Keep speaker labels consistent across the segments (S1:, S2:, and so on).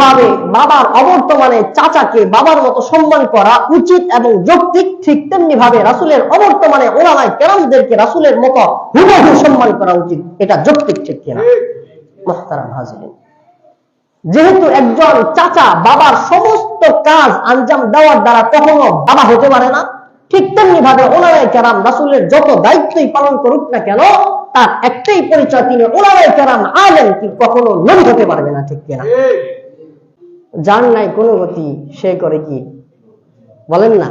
S1: যেভাবে বাবার অবর্তমানে চাচাকে বাবার মতো সম্মান করা উচিত এবং যৌক্তিক, ঠিক তেমনি ভাবে রাসূলের অবর্তমানে উলামায়ে কেরামদেরকে রাসূলের মতো হুবহু সম্মান করা উচিত। এটা যৌক্তিক, ঠিক কিনা? মুহতারাম হাজিরিন, যেহেতু একজন চাচা বাবার সমস্ত কাজ আঞ্জাম দেওয়ার দ্বারা কখনো বাবা হতে পারে না, ঠিক তেমনি ভাবে উলামায়ে কেরাম রাসূলের যত দায়িত্বই পালন করুক না কেন, তার একটাই পরিচয়, তিনি উলামায়ে কেরাম আলেম, কিন্তু কখনো নবী হতে পারবে না, ঠিক কিনা? যার নাই কোনো গতি সে করে কি? বলেন না,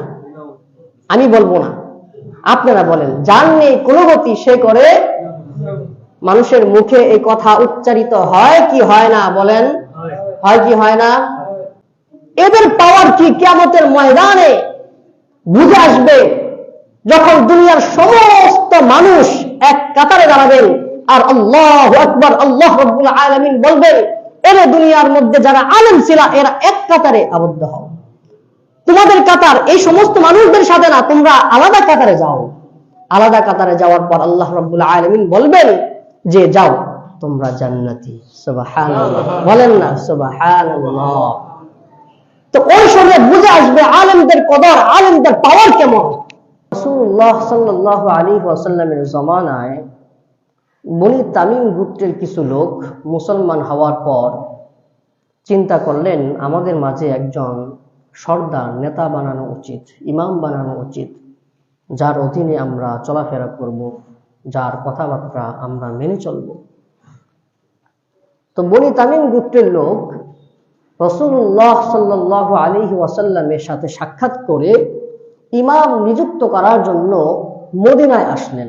S1: আমি বলবো না, আপনারা বলেন। যার নেই কোনো গতি সে করে। মানুষের মুখে এই কথা উচ্চারিত হয় কি হয় না? বলেন, হয় কি হয় না? এদের পাওয়ার কি কিয়ামতের ময়দানে বুঝে আসবে যখন দুনিয়ার সমস্ত মানুষ এক কাতারে দাঁড়াবেন আর আল্লাহু আকবার, আল্লাহ রাব্বুল আলামিন বলবেন, এরা দুনিয়ার মধ্যে যারা আলেম ছিল এরা এক কাতারে আবদ্ধ হও, তোমাদের কাতার এই সমস্ত মানুষদের সাথে না, তোমরা আলাদা কাতারে যাও। আলাদা কাতারে যাওয়ার পর আল্লাহ রাব্বুল আলামিন বলবেন যে যাও তোমরা জান্নাতি। সুবহানাল্লাহ, বলেন না সুবহানাল্লাহ। তো ওই সময় বুঝে আসবে আলেমদের কদর, আলেমদের পাওয়ার কেমন। রাসূলুল্লাহ সাল্লাল্লাহু আলাইহি ওয়াসাল্লামের জামানায় বনি তামিম গোত্রের কিছু লোক মুসলমান হওয়ার পর চিন্তা করলেন আমাদের মাঝে একজন সর্দার, নেতা বানানো উচিত, ইমাম বানানো উচিত, যার অধীনে আমরা চলাফেরা করব, যার কথাবার্তা আমরা মেনে চলব। তো বনি তামিম গোত্রের লোক রাসূলুল্লাহ সাল্লাল্লাহু আলাইহি ওয়াসাল্লামের সাথে সাক্ষাৎ করে ইমাম নিযুক্ত করার জন্য মদিনায় আসলেন।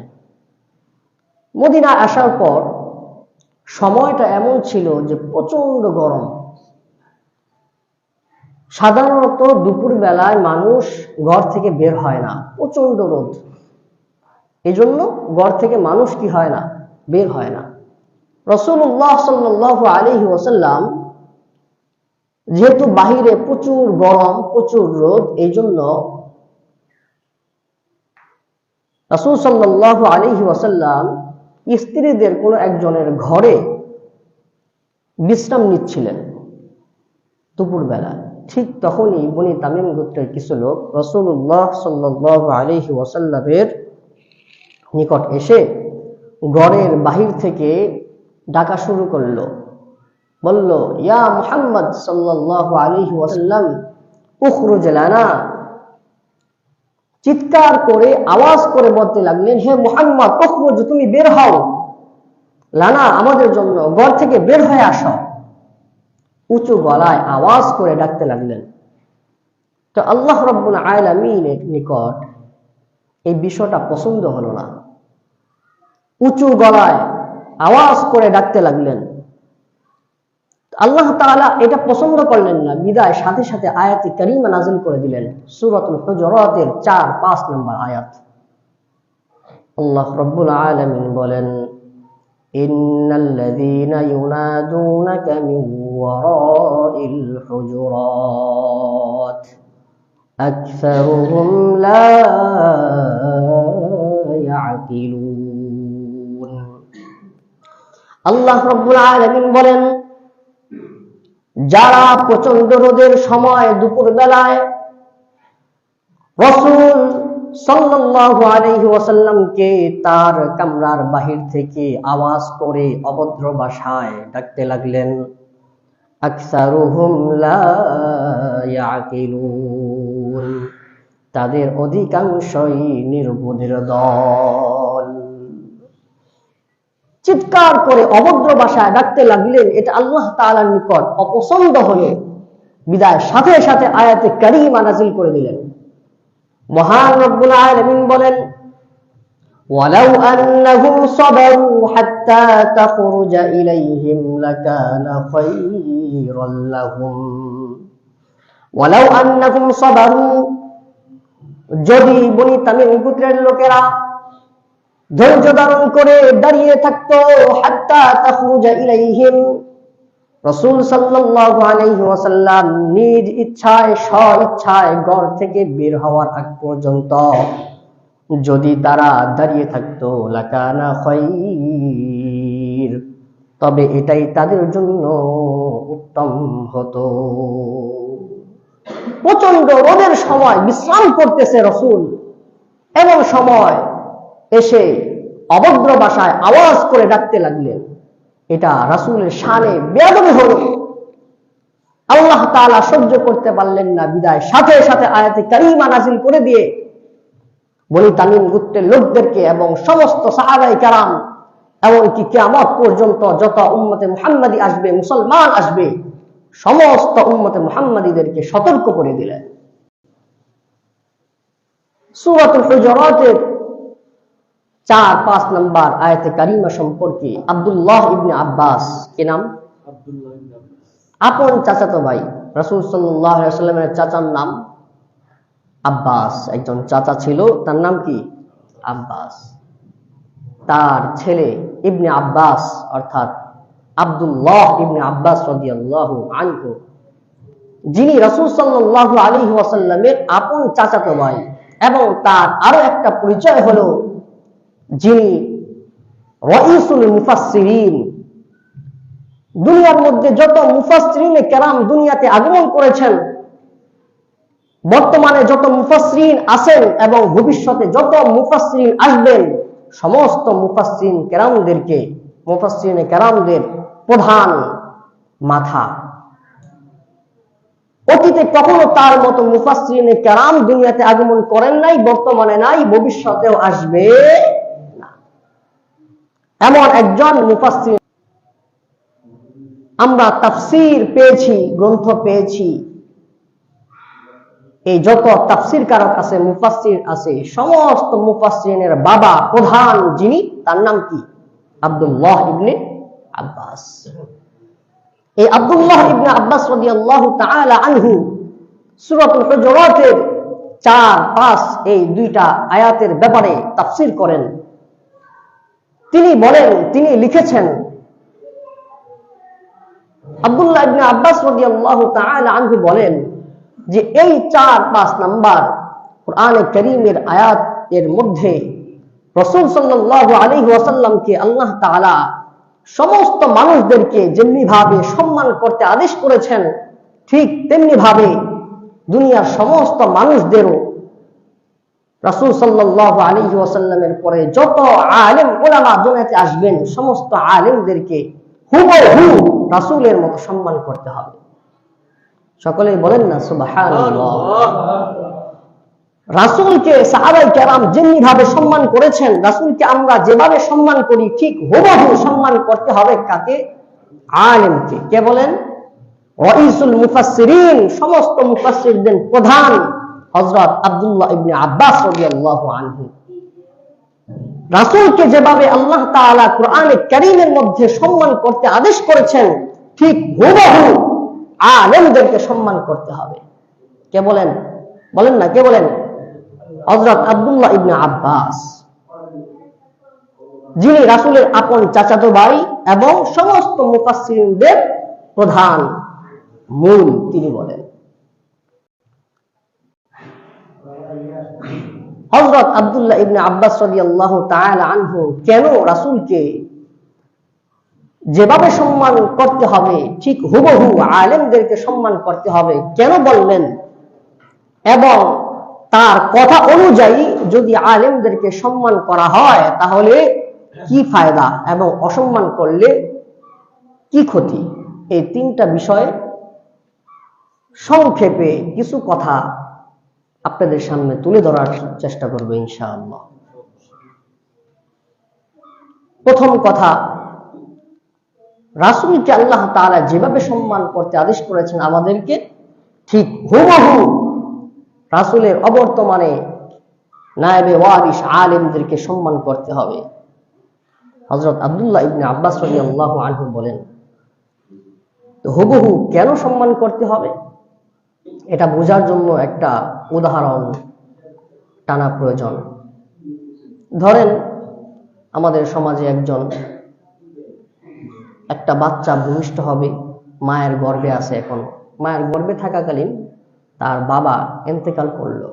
S1: মদিনায় আসার পর সময়টা এমন ছিল যে প্রচন্ড গরম। সাধারণত দুপুর বেলায় মানুষ ঘর থেকে বের হয় না, প্রচন্ড রোদ, এজন্য ঘর থেকে মানুষ কি হয় না, বের হয় না। রাসূলুল্লাহ সাল্লাল্লাহু আলাইহি ওয়াসাল্লাম যেহেতু বাহিরে প্রচুর গরম, প্রচুর রোদ, এই জন্য রাসূল সাল্লাল্লাহু আলাইহি ওয়াসাল্লাম স্ত্রীদের কোনো একজনের ঘরে বিশ্রাম নিচ্ছিলেন দুপুর বেলা। ঠিক তখনই বনি তামিম গোত্রের কিছু লোক রাসূলুল্লাহ সাল্লাল্লাহু আলাইহি ওয়াসাল্লামের নিকট এসে ঘরের বাহির থেকে ডাকা শুরু করলো, বলল, ইয়া মুহাম্মদ সাল্লাল্লাহু আলাইহি ওয়াসাল্লাম উখরুজ লানা। চিৎকার করে আওয়াজ করে বলতে লাগলেন, হে মুহাম্মদ উখরুজ, তুমি বের হও, লানা, আমাদের জন্য, ঘর থেকে বের হয়ে আসো। উঁচু গলায় আওয়াজ করে ডাকতে লাগলেন। তো আল্লাহ রাব্বুল আলামিনের নিকট এই বিষয়টা পছন্দ হলো না। উঁচু গলায় আওয়াজ করে ডাকতে লাগলেন, আল্লাহ তাআলা এটা পছন্দ করলেন না, বিদায় সাথে সাথে আয়াতে কারিমা নাযিল করে দিলেন, সূরাতুল হুজুরাতের 4-5 নম্বর আয়াত। আল্লাহ রাব্বুল আলামিন বলেন, ইন্নাল্লাযীনা ইউনাদুনাকা মিন ওয়ারাইল হুজুরাত আকসারুহুম লা ইয়াকিলুন। আল্লাহ রাব্বুল আলামিন বলেন, যারা প্রচন্ড রোদের সময় দুপুর বেলায় রাসূল সাল্লাল্লাহু আলাইহি ওয়াসাল্লামকে তার কামরার বাহির থেকে আওয়াজ করে অভদ্র ভাষায় ডাকতে লাগলেন, আকসারুহুম লা ইয়াকিলুন, তাদের অধিকাংশই নির্বোধের দল। চিৎকার করে অভদ্র ভাষায় ডাকতে লাগলেন, এটা আল্লাহ তাআলার নিকট অপছন্দ হলো, বিদায় সাথে সাথে আয়াতে কারিমা নাযিল করে দিলেন। মহান রব্বুল আলামিন বলেন, ওয়ালাউ আন্নাহুম সাবারু হাত্তা তাখরুজা ইলাইহিম লাকানা খায়রাল লাহুম। ওয়ালাউ আন্নাহুম সাবারু, যদি বনি তামিম গোত্রের লোকেরা ধৈর্য ধারণ করে দাঁড়িয়ে থাকতো, হাত্তা তাখরুজা ইলাইহিম, রাসূল সাল্লাল্লাহু আলাইহি ওয়াসাল্লাম নিজ ইচ্ছায় স্ব-ইচ্ছায় ঘর থেকে বের হওয়ার আগ পর্যন্ত যদি তারা দাঁড়িয়ে থাকতো, লাকানা খায়র, তবে এটাই তাদের জন্য উত্তম হতো। প্রচন্ড রোদের সময় বিশ্রাম করতেছে রাসূল, এমন সময় এসে অভদ্র ভাষায় আওয়াজ করে ডাকতে লাগলেন। এটা রাসূলের শানে বেয়াদবি হলো। আল্লাহ তাআলা সহ্য করতে পারলেন না, বিদায় সাথে সাথে আয়াতে কারিমা নাযিল করে দিয়ে বনি তামিম গোত্রের লোকদেরকে এবং সমস্ত সাহাবায়ে কেরাম, এমনকি কিয়ামত পর্যন্ত যত উম্মতে মুহাম্মাদি আসবে, মুসলমান আসবে, সমস্ত উম্মতে মুহাম্মাদীদেরকে সতর্ক করে দিলেন। সূরাতুল হুজুরাতের 4-5 নম্বর আয়াতে কারিমা সম্পর্কে আব্দুল্লাহ ইবনে আব্বাস, কি নাম? আপন চাচাতো ভাই, রাসূল সাল্লাল্লাহু আলাইহি ওয়াসাল্লামের চাচার নাম আব্বাস। একজন চাচা ছিল, তার নাম কি? আব্বাস। তার ছেলে ইবনে আব্বাস অর্থাৎ আব্দুল্লাহ ইবনে আব্বাস রাদিয়াল্লাহু আনহু, যিনি রাসূল সাল্লাল্লাহু আলাইহি ওয়াসাল্লামের আপন চাচাতো ভাই, এবং তার আরো একটা পরিচয় হলো যিনি রাইসুল মুফাসসিরিন। দুনিয়ার মধ্যে যত মুফাসসিরিনে কেরাম দুনিয়াতে আগমন করেছেন, বর্তমানে যত মুফাসসিরিন আছেন এবং ভবিষ্যতে যত মুফাসসিরিন আসবেন, সমস্ত মুফাসসিরিন কেরামদের প্রধান মাথা। অতীতে কখনো তার মতো মুফাসসিরিনে কেরাম দুনিয়াতে আগমন করেন নাই, বর্তমানে নাই, ভবিষ্যতেও আসবে না। এমন একজন মুফাসসির আমরা তাফসীর পেয়েছি, গ্রন্থ পেয়েছি। এই যত তাফসীর কারক আছে, মুফাসসির আছে, সমস্ত মুফাসসিরিনের বাবা প্রধান যিনি, তার নাম কি? আব্দুল্লাহ ইবনে আব্বাস। এই আব্দুল্লাহ ইবনে আব্বাস রাদিয়াল্লাহু তাআলা আনহু সূরাতুল হুজুরাতের 4-5 এই দুইটা আয়াতের ব্যাপারে তাফসীর করেন। তিনি বলেন, তিনি লিখেছেন, আব্দুল্লাহ ইবনে আব্বাস রাদিয়াল্লাহু তাআলা আনহু বলেন যে এই 4-5 নাম্বার কুরআনে কারীমের আয়াতের মধ্যে রাসূল সাল্লাল্লাহু আলাইহি ওয়াসাল্লামকে আল্লাহ তাআলা সমস্ত মানুষদেরকে যেমনি ভাবে সম্মান করতে আদেশ করেছেন, ঠিক তেমনি ভাবে দুনিয়ার সমস্ত মানুষদেরও রাসূল সাল্লাল্লাহু আলাইহি ওয়াসাল্লামের পরে যত আলেম উলামা দুনিয়াতে আসবেন, সমস্ত আলেমদেরকে হুবহু রাসূলের মতো সম্মান করতে হবে। সকলেই বলেন না সুবহানাল্লাহ। রাসূলকে সাহাবায়ে কেরাম যেমনি ভাবে সম্মান করেছেন, রাসূলকে আমরা যেভাবে সম্মান করি, ঠিক হুবহু সম্মান করতে হবে কাকে? আলেমকে। কে বলেন? রাইসুল মুফাসসিরিন, সমস্ত মুফাসসিরদের প্রধান হযরত আব্দুল্লাহ ইবনে আব্বাস রাদিয়াল্লাহু আনহু। রাসূলকে যেভাবে আল্লাহ তাআলা কুরআনে কারীমের মধ্যে সম্মান করতে আদেশ করেছেন, ঠিক হুবহু আলেমদেরকে সম্মান করতে হবে। কে বলেন? বলেন না, কে বলেন? হযরত আব্দুল্লাহ ইবনে আব্বাস, যিনি রাসূলের আপন চাচাতো ভাই এবং সমস্ত মুফাসসিরদের প্রধান মূল, তিনি বলেন। হযরত আব্দুল্লাহ ইবনে আব্বাস রাদিয়াল্লাহু তাআলা আনহু কেন রাসূলকে যেভাবে সম্মান করতে হবে, ঠিক হুবহু আলেমদেরকে সম্মান করতে হবে, কেন বললেন, এবং তার কথা অনুযায়ী যদি আলেমদেরকে সম্মান করা হয় তাহলে কি ফায়দা এবং অসম্মান করলে কি ক্ষতি, এই 3টা বিষয়ে সংক্ষেপে কিছু কথা আপনাদের সামনে তুলে ধরার চেষ্টা করব ইনশাআল্লাহ। প্রথম কথা, রাসূলকে আল্লাহ তাআলা যেভাবে সম্মান করতে আদেশ করেছেন আমাদেরকে, ঠিক হুবহু রাসূলের অবর্তমানে নায়েবে ওয়ারিস আলেমদেরকে সম্মান করতে হবে। হযরত আব্দুল্লাহ ইবনে আব্বাস রাদিয়াল্লাহু আনহু বলেন, তো হুবহু কেন সম্মান করতে হবে, এটা বোঝার জন্য একটা উদাহরণ টানা প্রয়োজন। ধরেন আমাদের সমাজে একটা বাচ্চা ভূমিষ্ঠ হবে, মায়ের গর্ভে আছে, এখন মায়ের গর্ভে থাকাকালীন তার বাবা ইন্তেকাল করলো।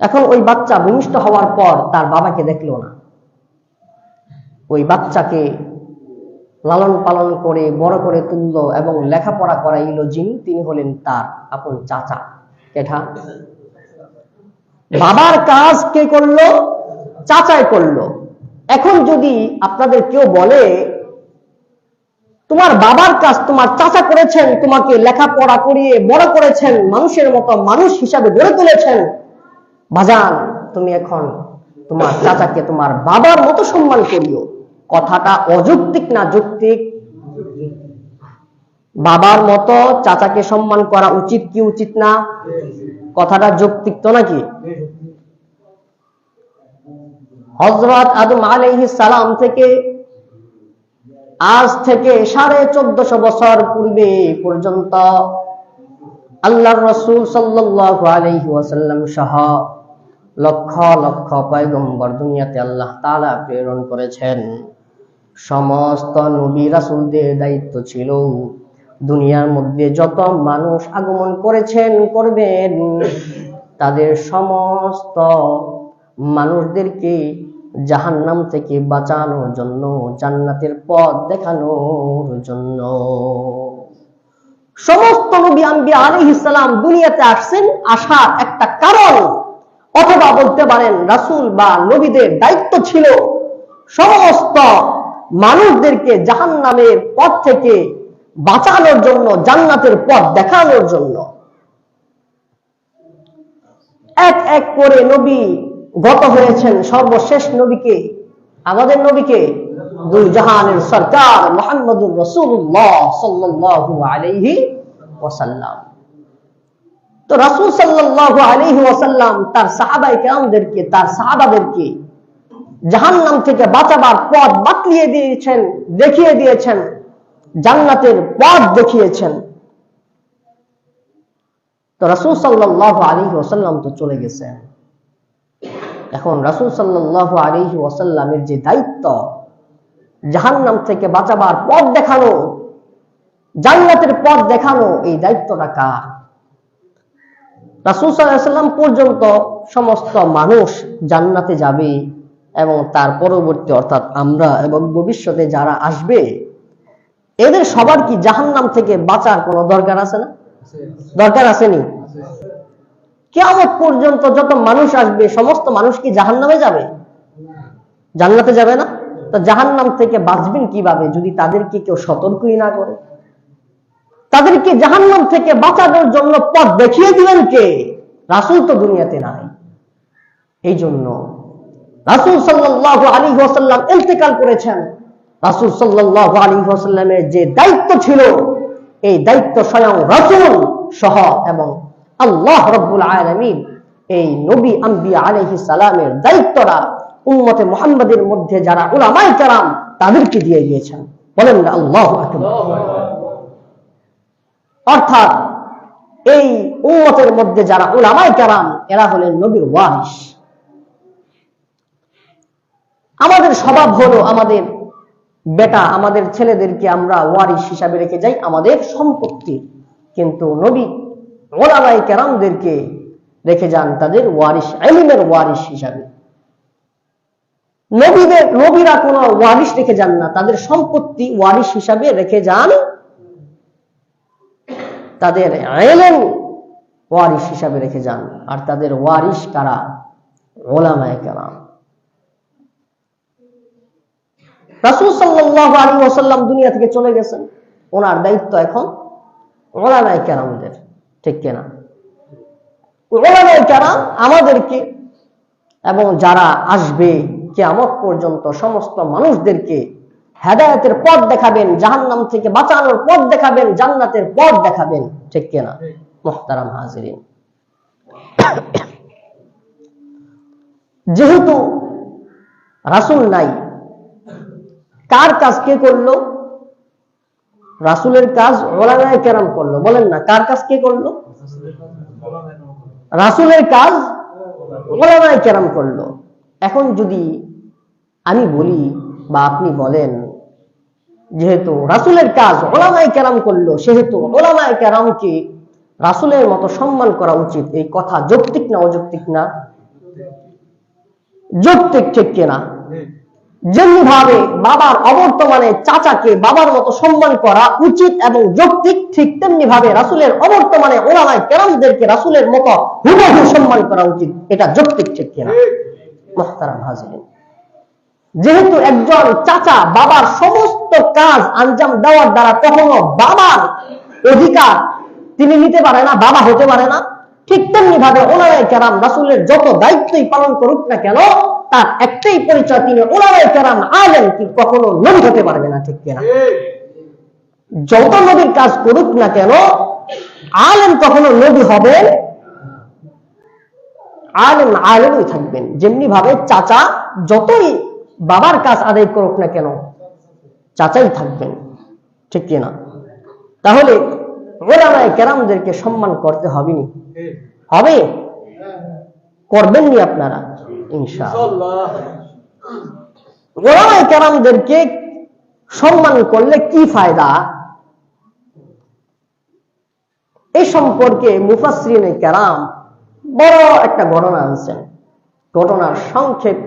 S1: এখন ওই বাচ্চা ভূমিষ্ঠ হওয়ার পর তার বাবাকে দেখলো না, ওই বাচ্চাকে লালন পালন করে বড় করে তুলল এবং লেখাপড়া করাইল যিনি, তিনি হলেন তার আপন চাচা। কেঠা? বাবার কাজ কে করলো? চাচাই করলো। এখন যদি আপনাদের কেউ বলে তোমার বাবার কাজ তোমার চাচা করেছেন, তোমাকে লেখাপড়া করিয়ে বড় করেছেন, মানুষের মতো মানুষ হিসাবে গড়ে তুলেছেন, বাজান তুমি এখন তোমার চাচাকে তোমার বাবার মতো সম্মান করিও, কথাটা অযৌক্তিক না যৌক্তিক? বাবার মতো চাচাকে সম্মান করা উচিত কি উচিত না? কথাটা যৌক্তিক তো নাকি? হযরত আদম আলাইহিস সালাম থেকে আজ থেকে 1450 বছর পূর্বে পর্যন্ত আল্লাহর রাসূল সাল্লাল্লাহু আলাইহি ওয়াসাল্লাম সহ লক্ষ লক্ষ পয়গম্বর দুনিয়াতে আল্লাহ তাআলা প্রেরণ করেছেন। সমস্ত নবী রাসূলদের দায়িত্ব ছিল দুনিয়ার মধ্যে যত মানুষ আগমন করেছেন করবেন তাদের সমস্ত মানুষদেরকে জাহান্নাম থেকে বাঁচানোর জন্য, জান্নাতের পথ দেখানোর জন্য। সমস্ত নবী আম্বিয়া আলাইহিস সালাম দুনিয়াতে আসছেন আসার একটা কারণ, অথবা বলতে পারেন রাসূল বা নবীদের দায়িত্ব ছিল সমস্ত মানুষদেরকে জাহান্নামের পথ থেকে বাঁচানোর জন্য, জান্নাতের পথ দেখানোর জন্য। এক এক করে নবী গত হয়েছেন। সর্বশেষ নবীকে, আমাদের নবীকে, দুই জাহানের সরকার মুহাম্মদুর রাসূলুল্লাহ সাল্লাল্লাহু আলাইহি ওয়াসাল্লাম। তো রাসূল সাল্লাল্লাহু আলাইহি ওয়াসাল্লাম তার সাহাবায়ে কেরামদেরকে, তার সাহাবাদেরকে জাহান্নাম থেকে বাঁচাবার পথ বাতলিয়ে দিয়েছেন, দেখিয়ে দিয়েছেন, জান্নাতের পথ দেখিয়েছেন। তো রাসূল সাল্লাল্লাহু আলাইহি ওয়াসাল্লাম তো চলে গেছেন। এখন রাসূল সাল্লাল্লাহু আলাইহি ওয়াসাল্লামের যে দায়িত্ব জাহান্নাম থেকে বাঁচাবার পথ দেখানো, জান্নাতের পথ দেখানো, এই দায়িত্বটা কার? রাসূল সাল্লাল্লাহু আলাইহি ওয়াসাল্লাম পর্যন্ত সমস্ত মানুষ জান্নাতে যাবে এবং তার পরবর্তী অর্থাৎ আমরা এবং ভবিষ্যতে যারা আসবে এদের সবার কি জাহান্নাম থেকে বাঁচার কোনো দরকার আছে না? দরকার আসেনি? কিয়ামত পর্যন্ত যত মানুষ আসবে সমস্ত মানুষ কি জাহান্নামে যাবে? জান্নাতে যাবে না? তো জাহান্নাম থেকে বাঁচবেন কিভাবে যদি তাদেরকে কেউ সতর্কই না করে? তাদেরকে জাহান্নাম থেকে বাঁচানোর জন্য পথ দেখিয়ে দিলেন কে? রাসূল তো দুনিয়াতে নাই। এই জন্য রাসূল সাল্লাল্লাহু আলাইহি ওয়াসাল্লাম ইন্তেকাল করেছেন। রাসূল সাল্লাল্লাহু আলাইহি ওয়াসাল্লামের যে দায়িত্ব ছিল, এই দায়িত্ব স্বয়ং রাসূল সহ এবং আল্লাহ রাব্বুল আলামিন এই নবী আম্বিয়া আলাইহিস সালামের দায়িত্বটা উম্মতে মুহাম্মাদের মধ্যে যারা উলামায়ে কেরাম তাদেরকে দিয়ে দিয়েছেন। বলেন না আল্লাহু আকবার। অর্থাৎ এই উম্মতের মধ্যে যারা উলামায়ে কেরাম এরা হলেন নবীর ওয়ারিস। আমাদের স্বভাব হলো আমাদের বেটা, আমাদের ছেলেদেরকে আমরা ওয়ারিস হিসাবে রেখে যাই, আমাদের সম্পত্তি। কিন্তু নবী উলামায়ে কেরামদেরকে রেখে যান তাদের ওয়ারিস, ইলমের ওয়ারিস হিসাবে। নবীরা কোনো ওয়ারিস রেখে যান না, তাদের সম্পত্তি ওয়ারিস হিসাবে রেখে যান, তাদের ইলম ওয়ারিস হিসাবে রেখে যান। আর তাদের ওয়ারিস কারা? উলামায়ে কেরাম। রাসূল সাল্লাল্লাহু আলাইহি ওয়াসাল্লাম দুনিয়া থেকে চলে গেছেন, ওনার দায়িত্ব এখন উলামায়ে কেরামদের, ঠিক কিনা? উলামায়ে কেরাম আমাদেরকে এবং যারা আসবে কিয়ামত পর্যন্ত সমস্ত মানুষদেরকে হেদায়েতের পথ দেখাবেন, জাহান্নাম থেকে বাঁচানোর পথ দেখাবেন, জান্নাতের পথ দেখাবেন, ঠিক কিনা? মুহতারাম হাজিরিন, যেহেতু রাসূল নাই, কার কাজ কে করলো? রাসূলের কাজ উলামায়ে কেরাম করলো। বলেন না, কার কাজ কে করলো? রাসূলের কাজ উলামায়ে কেরাম করলো। এখন যদি আমি বলি বা আপনি বলেন যেহেতু রাসূলের কাজ উলামায়ে কেরাম করলো, সেহেতু উলামায়ে কেরামকে রাসূলের মতো সম্মান করা উচিত, এই কথা যৌক্তিক না অযৌক্তিক না? যৌক্তিক, ঠিক কিনা? যেমনি ভাবে বাবার অবর্তমানে চাচাকে বাবার মতো সম্মান করা উচিত এবং যৌক্তিক, ঠিক তেমনি ভাবে রাসূলের অবর্তমানে উলামায়ে কেরামদেরকে রাসূলের মতো হুবহু সম্মান করা উচিত। এটা যৌক্তিক, ঠিক কিনা? মুহতারাম হাজিরিন, যেহেতু একজন চাচা বাবার সমস্ত কাজ আঞ্জাম দেওয়ার দ্বারা কখনো বাবার অধিকার তিনি নিতে পারে না, বাবা হতে পারে না, ঠিক তেমনি ভাবে উলামায়ে কেরাম রাসূলের যত দায়িত্বই পালন করুক না কেন তার একটাই পরিচয়, তিনি উলামায়ে কেরাম আলেম, কিন্তু কখনো নবী হতে পারবে না, ঠিক কিনা? যত নবীর কাজ করুক না কেন আলেম কখনো নবী হবে, আলেম আলেমই থাকবেন। যেমনি ভাবে চাচা যতই বাবার কাজ আদায় করুক না কেন চাচাই থাকবেন, ঠিক কিনা? তাহলে উলামায়ে কেরামদেরকে সম্মান করতে হবে নি? হবে? করবেননি আপনারা ইনশাআল্লাহ। উলামায়ে কেরামদেরকে সম্মান করলে কি ফায়দা, এই সম্পর্কে মুফাসসিরিনে কেরাম বড় একটা ঘটনা আনছেন। ঘটনার সংক্ষেপ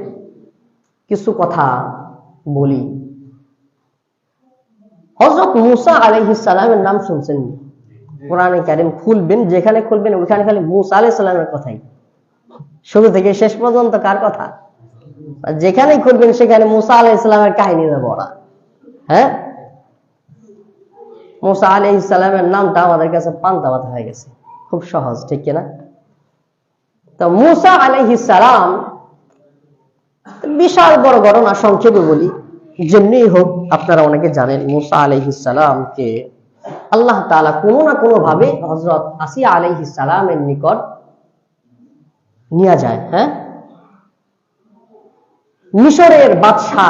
S1: কিছু কথা বলি। হযরত মুসা আলাইহিস সালামের নাম শুনছেন? কোরআনে কারীম খুলবেন, যেখানে খুলবেন ওখানে খালি মুসা আলাইহিস সালামের কথাই, শুরু থেকে শেষ পর্যন্ত কার কথা? যেখানেই খুলবেন সেখানে মুসা আলাইহিস সালামের কাহিনী দেব ওরা। হ্যাঁ, মুসা আলাইহিস সালামের নামটা আমাদের কাছে পান্তা ভাত হয়ে গেছে, খুব সহজ, ঠিক কিনা? তো মুসা আলাইহিস সালাম বিশাল বড় ঘটনা, সংক্ষেপে বলি। যেমনি হোক আপনারা অনেকে জানেন মুসা আলাইহিস সালামকে আল্লাহ তাআলা কোনো না কোনো ভাবে হযরত আসিয়া আলাইহিস সালামের নিকট নিয়ে যায়। হ্যাঁ, মিশরের বাদশা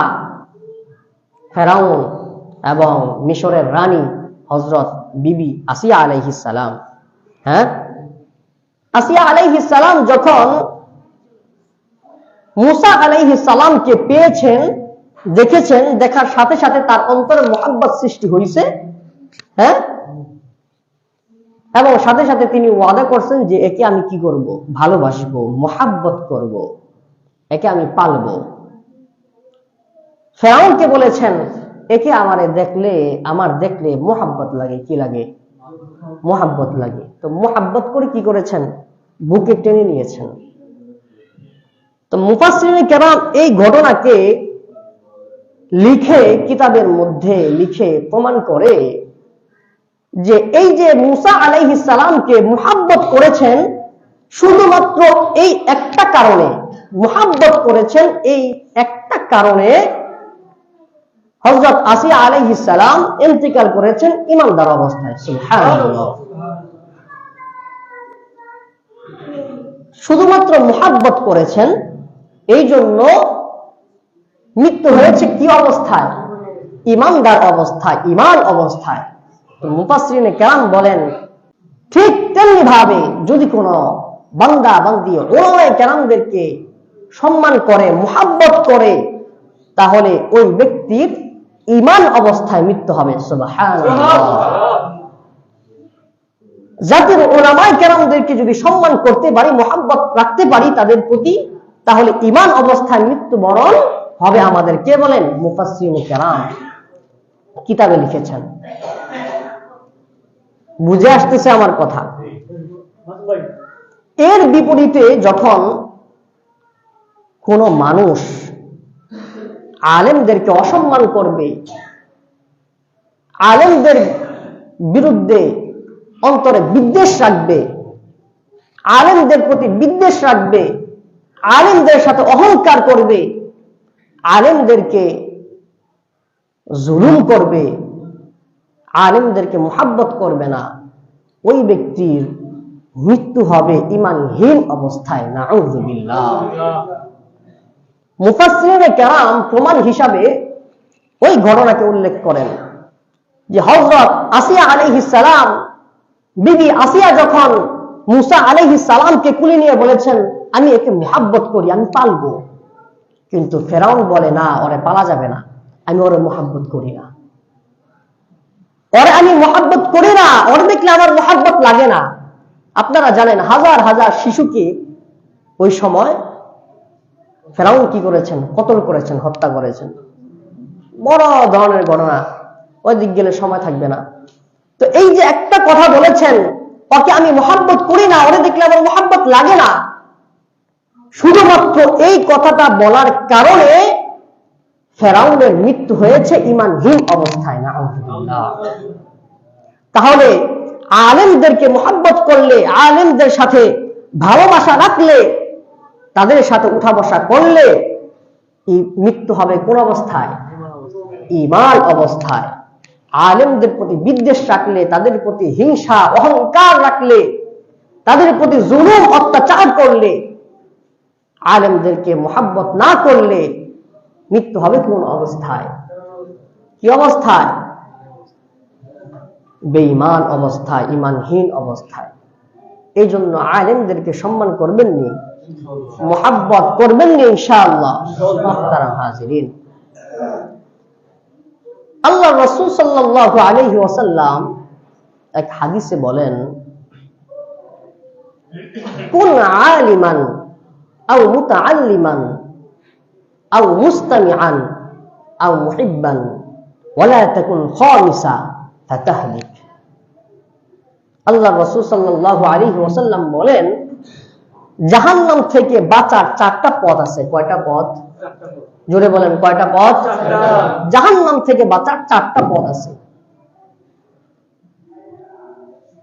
S1: ফেরাউন এবং মিশরের রানী হযরত বিবি আসিয়া আলাইহিস সালাম, হ্যাঁ, আসিয়া আলাইহিস সালাম যখন মুসা আলাইহিস সালামকে পেয়েছেন, দেখেছেন, দেখার সাথে সাথে তার অন্তরে মুহাব্বত সৃষ্টি হয়েছে। হ্যাঁ, এবং সাথে সাথে তিনি ওয়াদা করছেন যে একে আমি কি করব, ভালোবাসবো, মুহাব্বত করব, একে আমি পালবো। ফেরাউনকে বলেছেন একে আমার দেখলে মুহাব্বত লাগে। কি লাগে? মুহাব্বত লাগে। তো মুহাব্বত করে কি করেছেন? বুকে টেনে নিয়েছেন। তো মুফাসসিরিনে কেরাম এই ঘটনাকে লিখে কিতাবের মধ্যে লিখে প্রমাণ করে যে এই যে মুসা আলাইহিস সালামকে মুহাব্বত করেছেন শুধুমাত্র এই একটা কারণে, মুহাব্বত করেছেন এই একটা কারণে হযরত আসিয়া আলাইহিস সালাম ইন্তিকাল করেছেন ঈমানদার অবস্থায়। সুবহানাল্লাহ। শুধুমাত্র মুহাব্বত করেছেন, এই জন্য মৃত্যু হয়েছে কি অবস্থায়? ঈমানদার অবস্থায়, ঈমান অবস্থায়। তো মুফাসসিরিনে কেরাম বলেন ঠিক তেমনি ভাবে যদি কোনো বান্দা বান্দি উলামায়ে কেরামদেরকে সম্মান করে, মুহাব্বত করে, তাহলে ওই ব্যক্তির ঈমান অবস্থায় মৃত্যু হবে। সুবহানাল্লাহ। জাতির উলামায়ে কেরামদেরকে যদি সম্মান করতে পারি, মুহাব্বত রাখতে পারি তাদের প্রতি, তাহলে ঈমান অবস্থায় মৃত্যুবরণ হবে আমাদের। কে বলেন? মুফাসসিরিনে কেরাম কিতাবে লিখেছেন। বুঝে আসতেছে আমার কথা? এর বিপরীতে যখন কোন মানুষ আলেমদেরকে অসম্মান করবে, আলেমদের বিরুদ্ধে অন্তরে বিদ্বেষ রাখবে, আলেমদের প্রতি বিদ্বেষ রাখবে, আলেমদের সাথে অহংকার করবে, আলেমদেরকে জুলুম করবে, আলেমদেরকে মুহাব্বত করবে না, ওই ব্যক্তির মৃত্যু হবে ঈমানহীন অবস্থায়। নাউযুবিল্লাহ। মুফাসসিরিনে কেরাম প্রমাণ হিসাবে ওই ঘটনাকে উল্লেখ করেন যে হযরত আসিয়া আলাইহিস সালাম, বিবি আসিয়া যখন মুসা আলাইহিস সালামকে কুলে নিয়ে বলেছেন আমি একে মুহাব্বত করি, আমি পালবো, কিন্তু ফেরাউন বলে না, ওরে পালা যাবে না, আমি ওরে মুহাব্বত করি না, ওরে আমি মুহাব্বত করি না, ওরে দেখলে আমার মুহাব্বত লাগে না। আপনারা জানেন হাজার হাজার শিশুকে ওই সময় ফেরাউন কি করেছেন? কতল করেছেন, হত্যা করেছেন। বড় ধরনের ঘটনা, ওই দিক গেলে সময় থাকবে না। তো এই যে একটা কথা বলেছেন, ওকে আমি মহব্বত করি না, ওরে দেখলে আমার মহব্বত লাগে না, শুধুমাত্র এই কথাটা বলার কারণে ফেরাউনের মৃত্যু হয়েছে ঈমানহীন অবস্থায়। নাউযুবিল্লাহ। তাহলে আলেমদেরকে মহব্বত করলে, আলেমদের সাথে ভালোবাসা রাখলে, তাদের সাথে উঠা বসা করলে মৃত্যু হবে কোন অবস্থায়? ঈমান অবস্থায়। আলেমদের প্রতি বিদ্বেষ রাখলে, তাদের প্রতি হিংসা অহংকার রাখলে, তাদের প্রতি জুলুম অত্যাচার করলে, আলেমদেরকে মহব্বত না করলে মৃত্যু হবে কোন অবস্থায়? কি অবস্থায়? বেঈমান অবস্থায়, ঈমানহীন অবস্থায়। এই জন্য আলেমদেরকে সম্মান করবেননি, মহব্বত করবেননি ইনশাআল্লাহ। মুহতারাম হাজিরিন, আল্লাহ রাসূল সাল্লাল্লাহু আলাইহি ওয়াসাল্লাম এক হাদিসে বলেন, কুন আলিমান আও মুতাআল্লিমান আও মুস্তামিআন আও মুহিব্বান ওয়ালা তাকুন খামিসা ফাতাহলিক। আল্লাহ রাসূল সাল্লাল্লাহু আলাইহি ওয়াসাল্লাম বলেন, জাহান্নাম থেকে বাঁচার 4টা পথ আছে। কয়টা পথ? জোরে বলেন, কয়টা পথ? জাহান্নাম থেকে বাঁচার 4টা পথ আছে।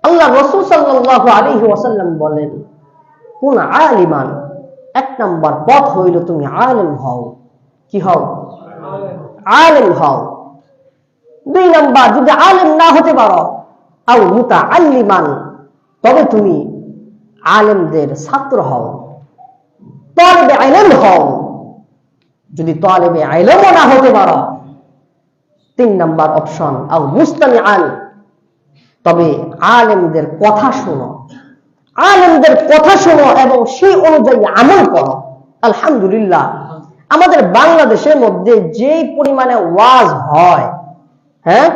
S1: আল্লাহ রাসূল সাল্লাল্লাহু আলাইহি ওয়াসাল্লাম বলেন, কোন আলিমান, 1 নাম্বার পথ হইল তুমি আলেম হও। কি হও? আলেম হও। 2 নাম্বার, যদি আলেম না হতে পারো, আও মুতাআল্লিমান, তবে তুমি আলেমদের ছাত্র হও, তালিবে ইলম হও। যদি তালিবে ইলম না হতে পারো, 3 নাম্বার অপশন, আও মুস্তামিআন, তবে আলেমদের কথা শোনো, আলেমদের কথা শোনো এবং সেই অনুযায়ী আমল করো। আলহামদুলিল্লাহ, আমাদের বাংলাদেশের মধ্যে যে পরিমাণে ওয়াজ হয়, হ্যাঁ,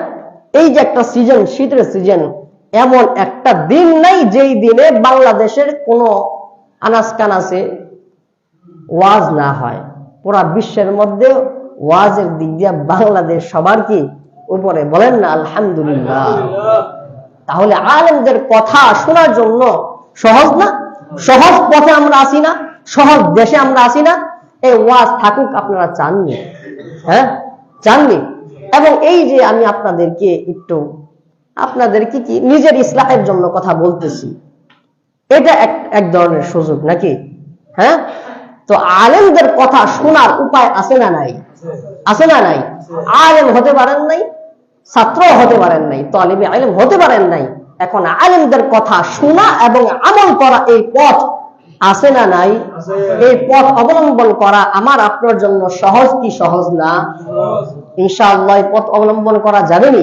S1: এই যে একটা সিজন, শীতের সিজন, এমন একটা দিন নাই যেই দিনে বাংলাদেশের কোন আনাস কানাসে ওয়াজ না হয়। পুরা বিশ্বের মধ্যে ওয়াজের দিক দিয়ে বাংলাদেশ সবার কি উপরে, বলেন না আলহামদুলিল্লাহ। তাহলে আলেমদের কথা শোনার জন্য সহজ না? সহজ পথে আমরা আসি না? সহজ দেশে আমরা আসি না? এই ওয়াজ থাকুক আপনারা চাননি? হ্যাঁ, চাননি। এবং এই যে আমি আপনাদেরকে একটু, আপনাদেরকে কি নিজের ইসলাহের জন্য কথা বলতেছি, এটা এক ধরনের সুযোগ নাকি? হ্যাঁ, তো আলেমদের কথা শোনার উপায় আছে না নাই? আছে না নাই? আলেম হতে পারেন নাই, ছাত্র হতে পারেন নাই, তালিবে ইলম হতে পারেন নাই, এখন আলেমদের কথা শোনা এবং আমল করা, এই পথ আছে না নাই? এই পথ অবলম্বন করা আমার আপনার জন্য সহজ কি সহজ না? ইনশাআল্লাহ এই পথ অবলম্বন করা যাবে নি?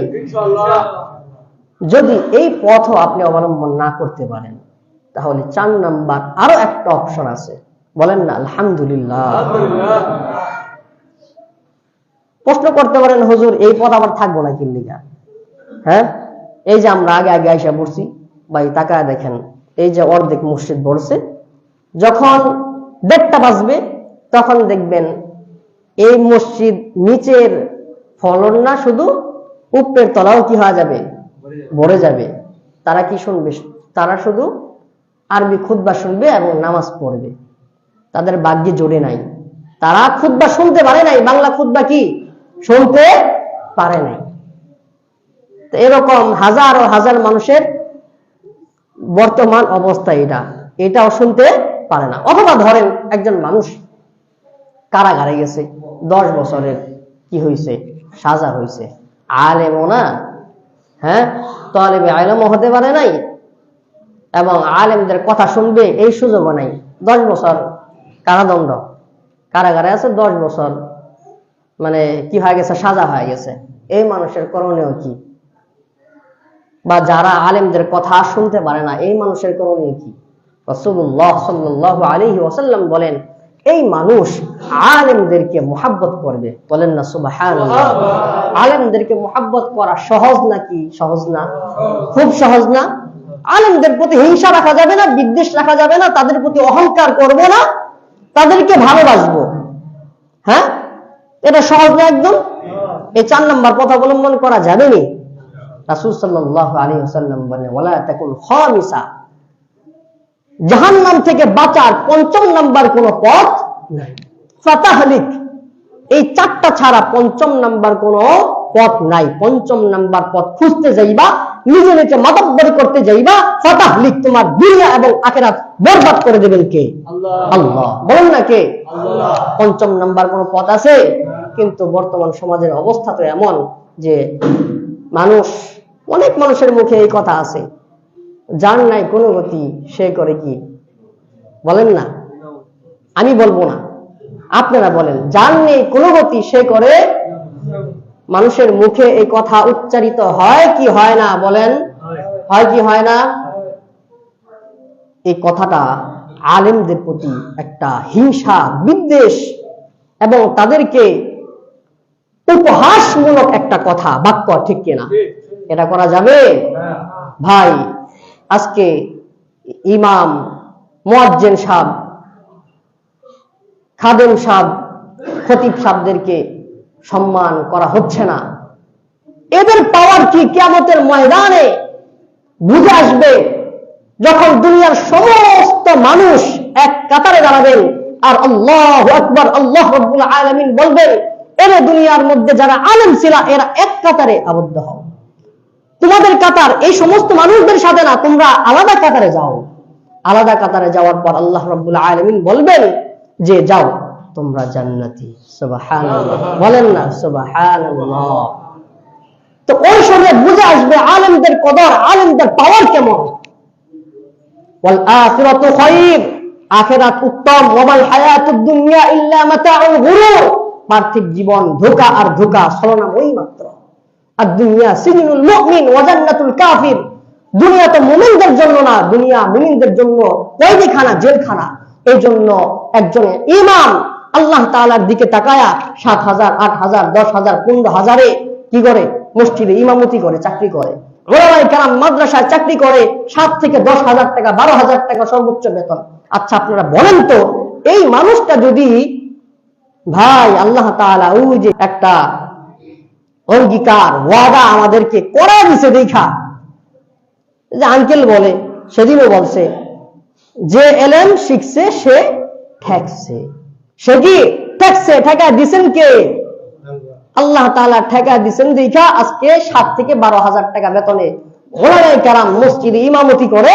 S1: যদি এই পথও আপনি অবলম্বন না করতে পারেন, তাহলে 4 নাম্বার আরো একটা অপশন আছে। বলেন না আলহামদুলিল্লাহ। প্রশ্ন করতে পারেন, হুজুর এই পথ আবার থাকবো না কি লিগা? হ্যাঁ, এই যে আমরা আগে আগে আইসা পড়ছি, ভাই তাকায় দেখেন, এই যে অর্ধেক মসজিদ ভরছে, যখন 1:30 বাজবে তখন দেখবেন এই মসজিদ নিচের ফলন না, শুধু উপরের তলাও কি হয়ে যাবে? ভরে যাবে। তারা কি শুনবে? তারা শুধু আরবি খুতবা শুনবে এবং নামাজ পড়বে। তাদের ভাগ্যে জোরে নাই, তারা খুতবা শুনতে পারে নাই, বাংলা খুতবা কি শুনতে পারে নাই। তো এরকম হাজার ও হাজার মানুষের বর্তমান অবস্থা এটাও শুনতে পারে না। অথবা ধরেন একজন মানুষ কারাগারে গেছে, 10 বছরের কি হয়েছে? সাজা হয়েছে, আলেমও না, হ্যাঁ, তালিবে ইলমও হতে পারে নাই এবং আলেমদের কথা শুনবে এই সুযোগও নাই। 10 বছর কারাদণ্ড, কারাগারে আছে 10 বছর, মানে কি হয়ে গেছে? সাজা হয়ে গেছে। এই মানুষের করণীয় কি? বা যারা আলেমদের কথা শুনতে পারে না, এই মানুষের করণীয় কি? রাসূলুল্লাহ সাল্লাল্লাহু আলাইহি ওয়াসাল্লাম বলেন, এই মানুষ আলেমদেরকে মুহাব্বত করবে। বলেন না সুবহানাল্লাহ। আলেমদেরকে মুহাব্বত করা সহজ নাকি সহজ না? খুব সহজ না? আলেমদের প্রতি হিংসা রাখা যাবে না, বিদ্বেষ রাখা যাবে না, তাদের প্রতি অহংকার করব না, তাদেরকে ভালোবাসবো। হ্যাঁ, এটা সহজ না একদম। এই 4 নম্বর পথ অবলম্বন করা যাবে নি। রাসূল সাল্লাল্লাহু আলাইহি ওয়াসাল্লাম বলেন ওয়ালা তাকুন খামিসা, জাহান্নাম থেকে বাঁচার 5ম নাম্বার কোন পথ নাই। ফাতাহলিক, এই 4টা ছাড়া 5ম নাম্বার কোন পথ নাই। 5ম নাম্বার পথ খুঁজতে যাইবা, নিজে নিজে মাতব্বরি করতে যাইবা, ফাতাহলিক, তোমার দুনিয়া এবং আখিরাত বরবাদ করে দেবেন কে? আল্লাহ। বলেন না কে? আল্লাহ। 5ম নাম্বার কোন পথ আছে? কিন্তু বর্তমান সমাজের অবস্থা তো এমন যে মানুষ, অনেক মানুষের মুখে এই কথা আছে, যার নাই কোনো গতি সে করে কি? বলেন না, আমি বলবো না, আপনারা বলেন, যার নেই কোনো গতি সে করে। মানুষের মুখে এই কথা উচ্চারিত হয় কি হয় না? বলেন, হয় কি হয় না? এই কথাটা আলেমদের প্রতি একটা হিংসা, বিদ্বেষ এবং তাদেরকে উপহাসমূলক একটা কথা, বাক্য, ঠিক কিনা? এটা করা যাবে? ভাই, আজকে ইমাম, মুয়াজ্জিন সাহেব, খাদেম সাহেব, খতিব সাহেবদেরকে সম্মান করা হচ্ছে না। এদের পাওয়ার কি কিয়ামতের ময়দানে বুঝে আসবে, যখন দুনিয়ার সমস্ত মানুষ এক কাতারে দাঁড়াবেন আর আল্লাহু আকবার, আল্লাহ রাব্বুল আলামিন বলবেন, এর দুনিয়ার মধ্যে যারা আলেম ছিল এরা এক কাতারে আবদ্ধ হও। তোমাদের কাতার এই সমস্ত মানুষদের সাথে না, তোমরা আলাদা কাতারে যাও। আলাদা কাতারে যাওয়ার পর আল্লাহ রাব্বুল আলামিন বলবেন যে যাও তোমরা জান্নাতি। সুবহানাল্লাহ, বলেন না সুবহানাল্লাহ। তো ওই সময় বুঝে আসবে আলেমদের কদর, আলেমদের পাওয়ার কেমন। ওয়াল আখিরাতু খায়র, আখিরাত উত্তম। ওয়াল হায়াতুদ দুনিয়া ইল্লা মাতাউল গুরুর, পার্থিব জীবন ধোঁকা আর ধোঁকা, ছলনা ওই মাত্র। আর দুনিয়া সিজনুল মুমিন ওয়া জান্নাতুল কাফির, দুনিয়া তো মুমিনদের জন্য না, দুনিয়া মুমিনদের জন্য কয়েদিখানা, জেলখানা। এই জন্য একজন ইমাম আল্লাহ তাআলার দিকে তাকায়া 7,000, 8,000, 10,000, 15,000-এ কি করে? মসজিদে ইমামতি করে, চাকরি করে। ওলামায়ে কেরাম মাদ্রাসায় চাকরি করে, 7 থেকে 10,000 টাকা, 12,000 টাকা সর্বোচ্চ বেতন। আচ্ছা, আপনারা বলেন তো, এই মানুষটা যদি, ভাই, আল্লাহ তাআলা ওই যে একটা অঙ্গীকার, ওয়াদা আমাদেরকে করা দিছে দেখা, যে আঙ্কেল বলে, সেদিনও বলছে, যে এলেম শিখছে সে ঠেকছে। সে কি ঠেকছে? ঠেকা দিছেন কে? আল্লাহ তাআলা ঠেকা দিছেন দেখা আজকে 7 থেকে 12,000 টাকা বেতনে ওলামায়ে কেরাম মসজিদে ইমামতি করে,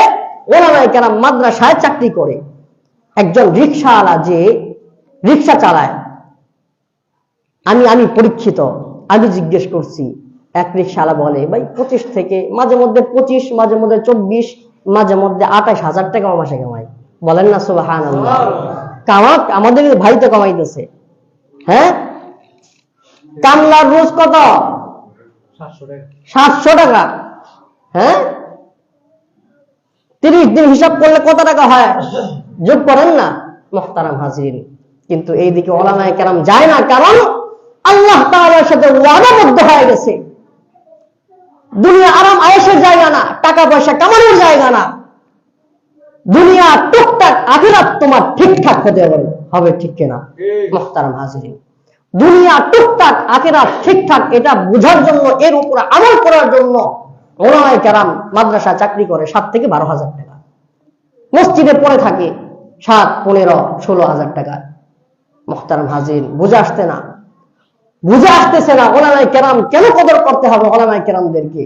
S1: ওলামায়ে কেরাম মাদ্রাসায় চাকরি করে। একজন রিকশাওয়ালা যে রিকশা চালায়, আমি পরীক্ষিত, আমি জিজ্ঞেস করছি, এক রিকশাওয়ালা বলে, ভাই 25 থেকে, মাঝে মধ্যে 25, মাঝে মধ্যে 24, মাঝে মধ্যে 28,000 টাকা মাসে কামায়। বলেন না সুবহানাল্লাহ। কামাক আমাদের ভাই তো কামাইতেছে। হ্যাঁ, কামলার রোজ কত? 700 টাকা। হ্যাঁ, 30 দিন হিসাব করলে কত টাকা হয়? যোগ করেন না মুহতারাম হাজিরিন। কিন্তু এইদিকে ওলামায়ে কেরাম যায় না, কারণ আল্লাহ তাআলার সাথে ওয়াদাবদ্ধ হয়ে গেছে। দুনিয়া আরাম আয়েশের জায়গা না, টাকা পয়সা কামানোর জায়গা না। দুনিয়া টুকটাক, আখিরাত তোমার ঠিকঠাক হতে হবে, ঠিক কিনা মুহতারাম হাজিরিন? দুনিয়া টুকটাক, আখিরাত ঠিকঠাক, এটা বোঝার জন্য, এর উপর আমল করার জন্য ওলামায়ে কেরাম মাদ্রাসা চাকরি করে 7 থেকে 12,000 টাকা, মসজিদে পড়ে থাকে 7, 15, 16,000 টাকা। মুহতারাম হাজির, বুঝে আসতেছে না ওলামায়ে কেরাম কেন কদর করতে হবে ওলামায়ে কেরামদেরকে।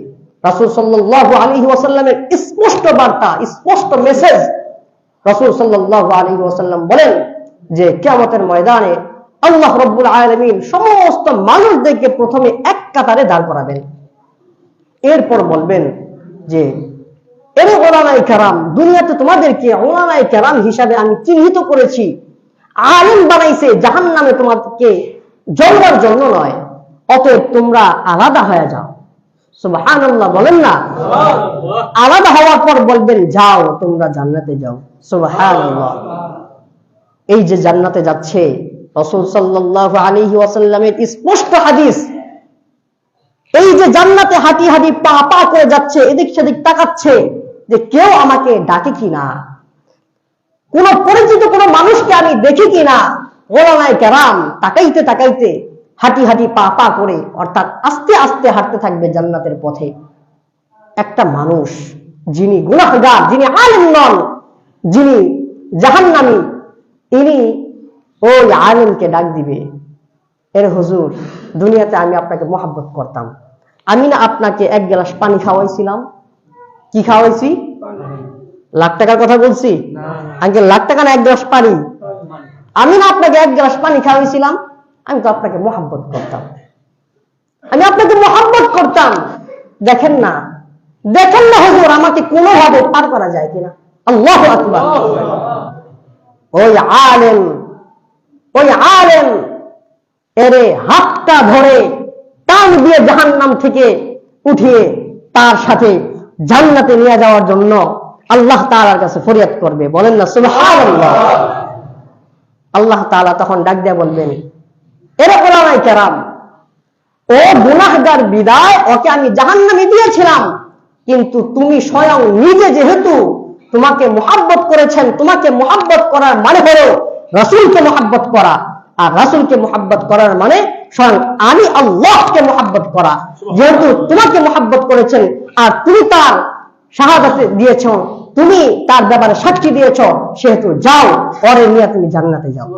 S1: রাসূল সাল্লাল্লাহু আলাইহি ওয়াসাল্লামের স্পষ্ট বার্তা, স্পষ্ট মেসেজ। রাসূল সাল্লাল্লাহু আলাইহি ওয়াসাল্লাম বলেন যে কিয়ামতের ময়দানে আল্লাহ রাব্বুল আলামিন সমস্ত মানুষদেরকে প্রথমে এক কাতারে দাঁড় করাবেন। এরপর বলবেন যে এরে ওলামায়ে কেরাম, দুনিয়াতে তোমাদেরকে ওলামায়ে কেরাম হিসাবে আমি চিহ্নিত করেছি, আলেম বানাইছে জাহান্নামে তোমাদেরকে জ্বলবার জন্য নয়, অতএব তোমরা আলাদা হয়ে যাও। সুবহানাল্লাহ, বলেন না। আলাদা হওয়ার পর বলবেন যাও তোমরা জান্নাতে যাও। সুবহানাল্লাহ। এই যে জান্নাতে যাচ্ছে, রাসূল সাল্লাল্লাহু আলাইহি ওয়াসাল্লামের স্পষ্ট হাদিস। এই যে জান্নাতে হাঁটি হাঁটি পা পা করে যাচ্ছে, এদিক সেদিক তাকাচ্ছে যে কেউ আমাকে ডাকে কিনা, কোন পরিচিত কোন মানুষকে আমি দেখি কিনা, ওলামায়ে কেরাম তাকাইতে তাকাইতে হাঁটি হাঁটি পা পা করে অর্থাৎ আস্তে আস্তে হাঁটতে থাকবে জান্নাতের পথে। একটা মানুষ যিনি গুনাহগার, যিনি আলেম নন, যিনি জাহান্নামী, ইনি ওই আলেমকে ডাক দিবে, এর হুজুর দুনিয়াতে আমি আপনাকে মহব্বত করতাম, আমি না আপনাকে এক গ্লাস পানি খাওয়াইছিলাম। কি খাওয়াইছি? লাখ টাকার কথা বলছি? আঙ্কেল লাখ টাকা না, এক গ্লাস পানি। আমি না আপনাকে এক গ্লাস পানি খাওয়াইছিলাম, আমি তো আপনাকে মহব্বত করতাম, আমি আপনাকে মহব্বত করতাম। দেখেন না, দেখেন না হুজুর আমাকে কোনোভাবে পার করা যায় কিনা। আল্লাহু আকবার। ওই আলেম এরে হাতটা ধরে টান দিয়ে জাহান্নাম থেকে উঠিয়ে তার সাথে জান্নাতে নিয়ে যাওয়ার জন্য আল্লাহ তাআলার কাছে ফরিয়াদ করবে। বলেন না সুবহানাল্লাহ। আল্লাহ তাআলা তখন ডাক দিয়ে বলবেন, এরা ওলামায়ে কেরাম, ও গুনাহগার বিদায়, ওকে আমি জাহান্নামে দিয়েছিলাম, কিন্তু তুমি স্বয়ং নিজে যেহেতু তোমাকে মুহাব্বত করেছেন, তোমাকে মুহাব্বত করার মানে হলো রাসূলকে মুহাব্বত করা, আর রাসূলকে মুহাব্বত করার মানে স্বয়ং আমি আল্লাহকে মুহাব্বত করা। যেহেতু তোমাকে মুহাব্বত করেছেন আর তুমি তার শাহাদাত দিয়েছ, তুমি তার ব্যাপারে সাক্ষী দিয়েছ, সেহেতু যাও, পরে নিয়ে তুমি জান্নাতে যাও।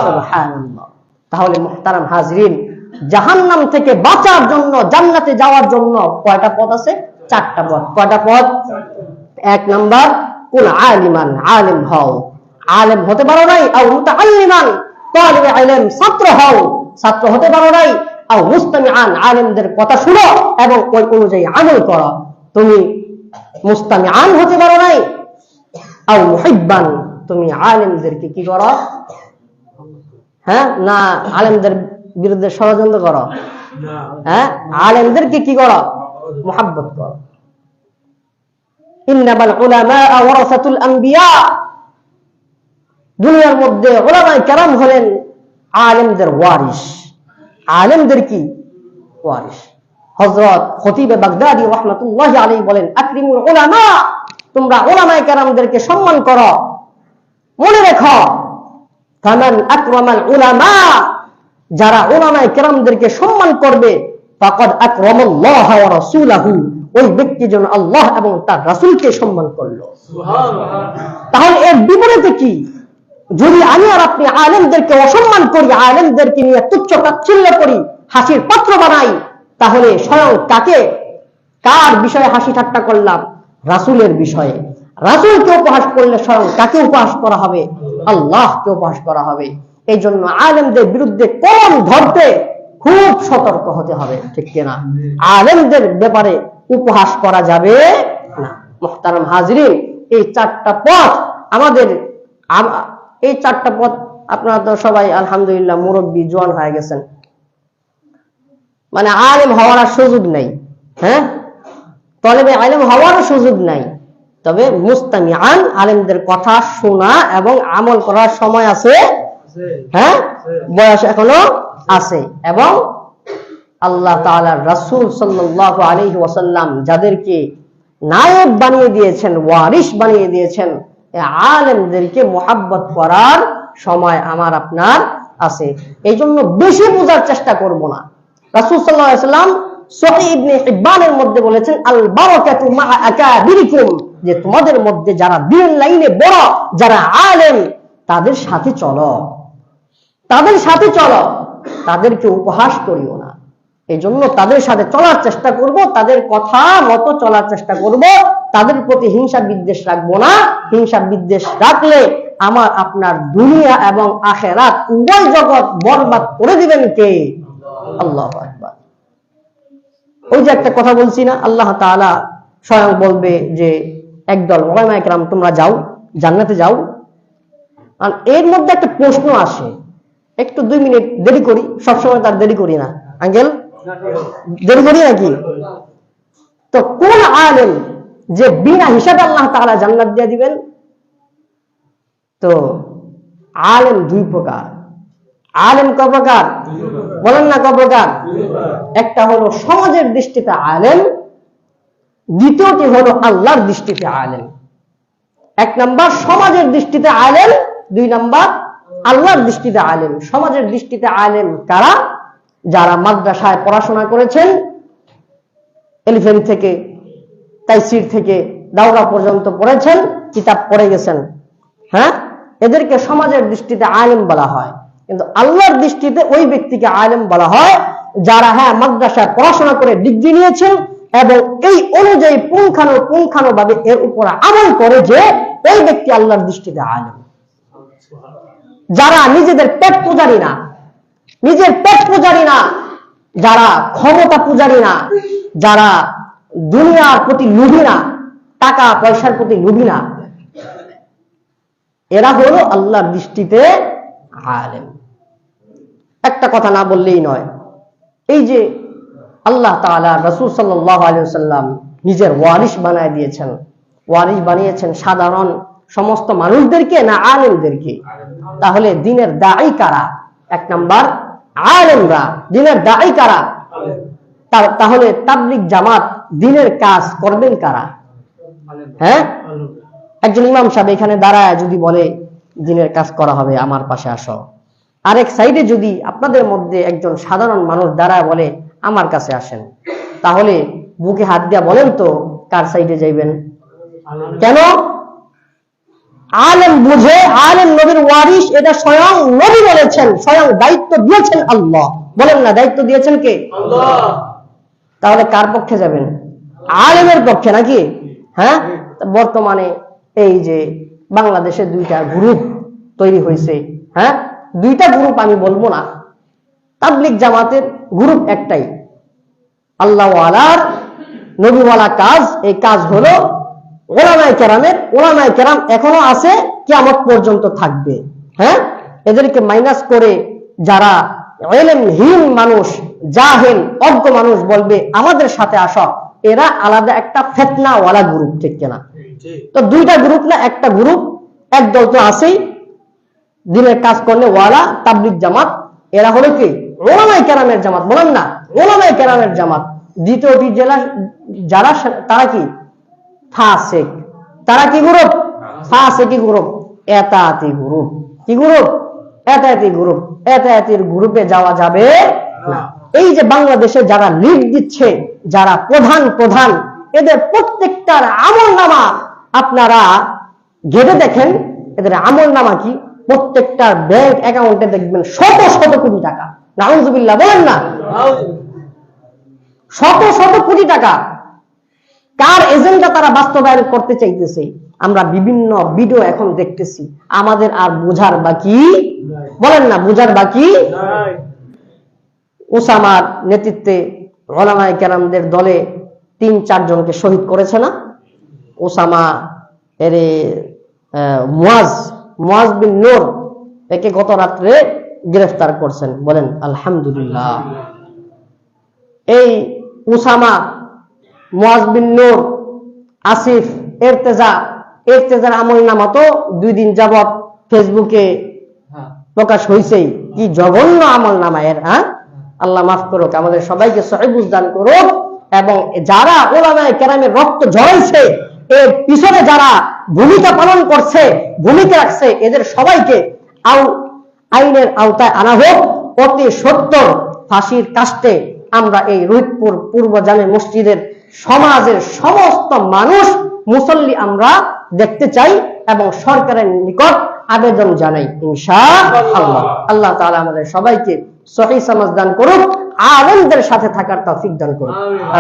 S1: সুবহানাল্লাহ। তাহলে মুহতারাম হাজরিন, জাহান্নাম থেকে বাঁচার জন্য, জান্নাতে যাওয়ার জন্য কয়টা পথ আছে? 4টা পথ। কয়টা পথ? 1 নাম্বার, কুল আলিমান, আলেম হও। আলেম হতে পারো নাই, আও মুতাআল্লিমান, তালিবে ইলম, ছাত্র হও। ছাত্র হতে পারো নাই, আও মুস্তামিআন, আলেমদের কথা শুনো এবং ওই অনুযায়ী আমল করো। তুমি মুস্তামিআন হতে পারো নাই, আও মুহিব্বান, তুমি আলেমদেরকে কি করো? হ্যাঁ না, আলেমদের বিরুদ্ধে ষড়যন্ত্র করো? হ্যাঁ, আলেমদেরকে কি করো? মুহাব্বত করো। ইন্নামাল উলামা ওয়ারাসাতুল আম্বিয়া, দুনিয়ার মধ্যে উলামায়ে কেরাম হলেন আলেমদের ওয়ারিস। আলেমদের কি? ওয়ারিস। হযরত খতিব বাগদাদি রাহমাতুল্লাহি আলাইহি বলেন, আকরিমুল উলামা, তোমরা উলামায়ে কেরামদেরকে সম্মান করো। মনে রেখো, ফামান আকরামাল উলামা, যারা উলামায়ে কেরামদেরকে সম্মান করবে, ফাকাদ আকরামাল্লাহ ওয়া রাসূলাহু, ওই ব্যক্তি যেন আল্লাহ এবং তার রাসূলকে সম্মান করলো। সুবহানাল্লাহ। তাহলে এর বিপরীতে কি? যদি আমি আর আপনি আলেমদেরকে অসম্মান করি, আলেমদেরকে নিয়ে তুচ্ছ তাচ্ছিল্য করি, হাসির পাত্র বানাই, তাহলে স্বয়ং কার বিষয়ে হাসি ঠাট্টা করলাম? রাসূলের বিষয়ে। রাসূলকে উপহাস করলে স্বয়ং কাকে উপহাস করা হবে? আল্লাহকে উপহাস করা হবে। এই জন্য আলেমদের বিরুদ্ধে কলম ধরতে খুব সতর্ক হতে হবে, ঠিক কিনা? আলেমদের ব্যাপারে উপহাস করা যাবে না। মুহতারাম হাজরিন, এই 4টা পথ আমাদের, এই 4টা পথ আপনারা তো সবাই আলহামদুলিল্লাহ মুরব্বী, জোয়ান হয়ে গেছেন, মানে আলেম হওয়ার সুযোগ নাই। হ্যাঁ, তলেবে আলেম হওয়ার সুযোগ নাই, তবে মুস্তামিআন, আলেমদের কথা শোনা এবং আমল করার সময় আছে। হ্যাঁ, বয়স এখনো আছে। এবং আল্লাহ তাআলার রাসূল সাল্লাল্লাহু আলাইহি ওয়াসাল্লাম যাদেরকে নায়ক বানিয়ে দিয়েছেন, ওয়ারিস বানিয়ে দিয়েছেন, এই আলেমদেরকে মুহাব্বত করার সময় আমার আপনার আছে। এই জন্য বেশি বোঝার চেষ্টা করব না। রাসূল সাল্লাল্লাহু আলাইহি ওয়াসাল্লাম সহিহ ইবনে হিব্বানের মধ্যে বলেছেন, আল বারাকাতু মা আকাবিরিকুম, যে তোমাদের মধ্যে যারা দ্বীন লাইনে বড়, যারা আলেম, তাদের সাথে চলো, তাদের সাথে চলো, তাদেরকে উপহাস করিও না। এই জন্য তাদের সাথে চলার চেষ্টা করব, তাদের কথা মতো চলার চেষ্টা করব, তাদের প্রতি হিংসা বিদ্বেষ রাখবো না। হিংসা বিদ্বেষ রাখলে আমার আপনার দুনিয়া এবং আখিরাত উভয় জগৎ বরবাদ করে দিবেন কে? আল্লাহু আকবার। ওই যে একটা কথা বলছি না, আল্লাহ তাআলা স্বয়ং বলবে যে একদল উলামায়ে কেরাম তোমরা যাও, জান্নাতে যাও। আর এর মধ্যে একটা প্রশ্ন আসে, একটু 2 মিনিট দেরি করি, সবসময় তার দেরি করি না আঙ্কেল, দেরি করি নাকি? তো কোন আলেম যে বিনা হিসাবে আল্লাহ তাআলা জান্নাত দিয়ে দিবেন? তো আলেম 2 প্রকার। আলেম ক প্রকার? বলেন না ক প্রকার? একটা হলো সমাজের দৃষ্টিতে আলেম, দ্বিতীয়টি হলো আল্লাহর দৃষ্টিতে আলেম। 1 নাম্বার সমাজের দৃষ্টিতে আলেম, 2 নাম্বার আল্লাহর দৃষ্টিতে আলেম। সমাজের দৃষ্টিতে আলেম কারা? যারা মাদ্রাসায় পড়াশোনা করেছেন, এলিফেন্ট থেকে তাইসির থেকে দাওরা পর্যন্ত পড়েছেন, কিতাব পড়ে গেছেন, হ্যাঁ, এদেরকে সমাজের দৃষ্টিতে আলেম বলা হয়। কিন্তু আল্লাহর দৃষ্টিতে ওই ব্যক্তিকে আলেম বলা হয় যারা হ্যাঁ মাদ্রাসায় পড়াশোনা করে ডিগ্রি নিয়েছেন এবং এই অনুযায়ী পুঙ্খানুপুঙ্খানুভাবে এর উপর আমল করে, যে ওই ব্যক্তি আল্লাহর দৃষ্টিতে আলেম। যারা নিজেদের পেট পূজারি না, নিজের পেট পূজারি না, যারা ক্ষমতা পূজারি না, যারা দুনিয়ার প্রতি লোভী না, টাকা পয়সার প্রতি লোভী না, এরা হলো আল্লাহর দৃষ্টিতে আলেম। একটা কথা না বললেই নয়, এই যে আল্লাহ তাআলা রাসূল সাল্লাল্লাহু আলাইহি ওয়াসাল্লাম নিজের ওয়ারিস বানায় দিয়েছেন, ওয়ারিস বানিয়েছেন সাধারণ সমস্ত মানুষদেরকে না আলেমদেরকে? তাহলে দিনের দাঈ কারা? এক নাম্বার আলেমরা। দিনের দাঈ কারা? তাহলে তাবলীগ জামাত দিনের কাজ করবেন কারা? হ্যাঁ, একজন ইমাম সাহেব এখানে দাঁড়ায় যদি বলে দিনের কাজ করা হবে, আমার পাশে আসো। আরেক সাইডে যদি আপনাদের মধ্যে একজন সাধারণ মানুষ দাঁড়ায় বলে আমার কাছে আসেন, তাহলে বুকে হাত দিয়া বলেন তো কার সাইডে যাইবেন? কেন? আলেম বুঝে, আলেম নবীর ওয়ারিস, এটা স্বয়ং নবী বলেছেন, স্বয়ং দায়িত্ব দিয়েছেন আল্লাহ। বলেন না, দায়িত্ব দিয়েছেন কে? আল্লাহ। তাহলে কার পক্ষে যাবেন? আলেমের পক্ষে নাকি? হ্যাঁ, বর্তমানে এই যে বাংলাদেশে দুইটা গ্রুপ তৈরি হয়েছে, হ্যাঁ, দুইটা গ্রুপ আমি বলবো না, তাবলীগ জামাতের গ্রুপ একটাই, আল্লাহওয়ালার নবীওয়ালা কাজ। এই কাজ হলো ওলামায়ে কেরামের। ওলামায়ে কেরাম এখনো আছে, কিয়ামত পর্যন্ত থাকবে। হ্যাঁ, এদেরকে মাইনাস করে যারা ইলমহীন মানুষ, জাহেল, অজ্ঞ মানুষ বলবে আমাদের সাথে আসো, এরা আলাদা একটা ফিতনাওয়ালা গ্রুপ, ঠিক কিনা? তো দুইটা গ্রুপ না, একটা গ্রুপ, একদল তো আছেই দিনের কাজ করলে ওয়ালা, তাবলীগ জামাত। এরা হলো কি? ওলামায়ে কেরামের জামাত। বলেন না, ওলামায়ে কেরামের জামাত। দ্বিতীয়টি যারা, তারা কি? ফাসিক। তারা কি গ্রুপ? ফাসিকি গ্রুপ, এতাতি গ্রুপ। কি গ্রুপ? এতাতি গ্রুপ। এতাতির গ্রুপে যাওয়া যাবে না। এই যে বাংলাদেশে যারা লিড দিচ্ছে, যারা প্রধান, এদের প্রত্যেকটার আমলনামা আপনারা ঘেটে দেখেন, এদের আমলনামা কি? প্রত্যেকটার ব্যাংক অ্যাকাউন্টে দেখবেন শত শত কোটি টাকা। নাউযুবিল্লাহ, বলেন না, শত শত কোটি টাকা। কার এজেন্ডা তারা বাস্তবায়ন করতে চাইতেছে আমরা বিভিন্ন ভিডিও এখন দেখতেছি। আমাদের আর বোঝার বাকি, বলেন না, বোঝার বাকি। ওসামার নেতৃত্বে উলামায়ে কেরামদের দলে ৩-৪ জনকে শহীদ করেছে না? ওসামা এর মুয়াজ বিন নূর, একে গত রাত্রে গ্রেফতার করছেন। বলেন আলহামদুলিল্লাহ। এই ওসামা, মুয়াজ বিন নূর, আসিফ, এরতেজার আমলনামা তো 2 দিন যাবত ফেসবুকে প্রকাশ হয়েছেই। কি জঘন্য আমলনামা এর! হ্যাঁ, আল্লাহ মাফ করুক, আমাদের সবাইকে সহিহ বুঝদান করুক। এবং যারা উলামায়ে কেরামের রক্ত ঝরাইছে, এর পিছনে যারা ভূমিকা পালন করছে, ভূমিকা রাখছে, এদের সবাইকে আইনের আওতায় আনা হোক। অতি সত্তর ফাঁসির কাস্টে আমরা এই রোহিতপুর পূর্ব জামে মসজিদের সমাজের সমস্ত মানুষ, মুসল্লি আমরা দেখতে চাই এবং সরকারের নিকট আবেদন জানাই ইনশাআল্লাহ। আল্লাহ তাআলা আমাদের সবাইকে সহিহ সমাজ দান করুক, আলেমদের সাথে থাকার তৌফিক দান করুক।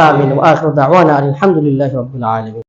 S1: আমিন। ওয়া আখিরু দাওয়ানা আলহামদুলিল্লাহি রাব্বিল আলামিন।